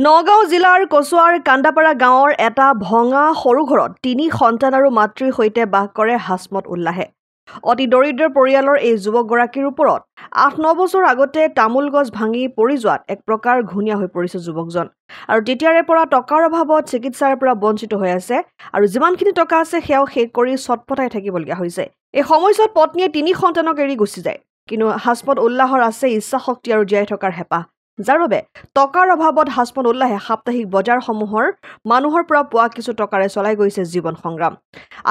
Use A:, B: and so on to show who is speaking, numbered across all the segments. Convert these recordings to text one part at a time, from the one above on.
A: নগাঁও জিলাৰ কচুৱাৰ কান্দাপাৰা গাঁৱৰ এটা ভঙা সৰু ঘৰত ৩ সন্তান আৰু মাতৃৰ সৈতে বাস কৰে হাছমত উল্লাহে। অতি দৰিদ্ৰ পৰিয়ালৰ এই যুৱকগৰাকীৰ ওপৰত ৮-৯ বছৰ আগতে তামোল গছ ভাঙি পৰি যোৱাত এক প্ৰকাৰ ঘূণীয়া হৈ পৰিছে যুৱকজন। আৰু তেতিয়াৰে পৰা টকাৰ অভাৱত চিকিৎসাৰ পৰা বঞ্চিত হৈ আছে আৰু যিমানখিনি টকা আছে সেয়াও শেষ কৰি ছটফটাই থাকিবলগীয়া হৈছে। এই সময়ছোৱাত পত্নীয়ে ৩ সন্তানক এৰি গুচি যায়। কিন্তু হাছমত উল্লাহৰ আছে ইচ্ছা শক্তি আৰু জীয়াই থকাৰ হেঁপাহ, যাৰ বাবে টকাৰ অভাৱত হাছমত উল্লাহে সাপ্তাহিক বজাৰসমূহৰ মানুহৰ পৰা পোৱা কিছু টকাৰে চলাই গৈছে জীৱন সংগ্ৰাম।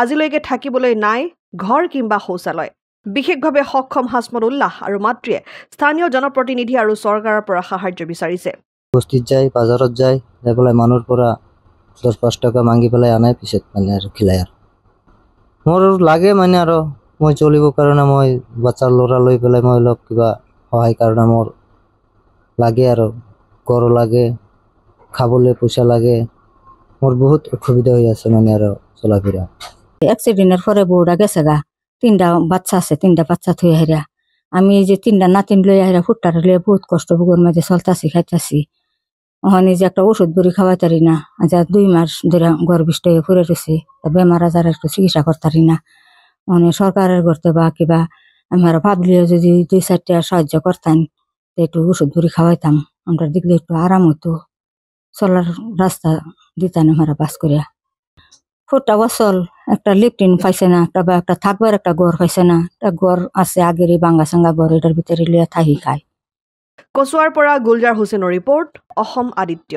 A: আজিলৈকে থাকিবলৈ নাই ঘৰ কিংবা শৌচালয়। বিশেষভাৱে সক্ষম হাছমত উল্লাহ আৰু মাতৃয়ে স্থানীয় জনপ্ৰতিনিধি আৰু চৰকাৰৰ পৰা সাহায্য বিচাৰিছে।
B: বস্তিত যায়, বাজাৰত যায়, যাই পেলাই মানুহৰ পৰা 10-5 টকা মাগি পেলাই আনে, পিছত মানে আৰু খিলাই। আৰু মোৰ লাগে মানে আৰু মই চলিবৰ কাৰণে মই বাচ্চাৰ ল'ৰা লৈ পেলাই মই অলপ কিবা সহায় কাৰণে মোৰ লাগে আৰু ঘৰ লাগে, খাবলৈ পইচা লাগে। মোৰ বহুত অসুবিধা হৈ আছে মানে আৰু চলা ফিৰা।
C: এক্সিডেন্টের পরে বউরা গেছে গা, 3টা বাচ্চা আছে, 3টা বাচ্চা থুয়ে হেরা। আমি এই যে 3টা নাতিন লইয়া হেরা ফুটটারে লইয়া বহুত কষ্ট বুকুর মাঝে চলতাছি, খাইতাছি। ওখানে যে একটা ওষুধ বড়ি খাওয়াইতারি না, আজ 2 মাস ধরে গর্ভিষ্ঠ হয়ে পড়ে রয়েছে, বেমার আজার একটু চিকিৎসা করতারি না। ওখানে সরকারের করতে বা কিবা আমরা ভাবলিও যদি 2-4টা সাহায্য করতেন, একটু ওষুধ বড়ি খাওয়াইতাম, আমরা দেখলে একটু আরাম হতো, চলার রাস্তা দিতাম আমরা বাস করিয়া। ফুটটা বছর একটা লিফটিন পাইছে না, একটা থাকবার একটা ঘর পাইছে না, একটা ঘর আছে আগের ভাঙ্গা চাঙ্গা ঘর, এটার ভিতরে লিয়া থাকি খায়।
A: কচুৱাৰ পৰা গুলজাৰ হুছেইনৰ ৰিপৰ্ট, অসম আদিত্য।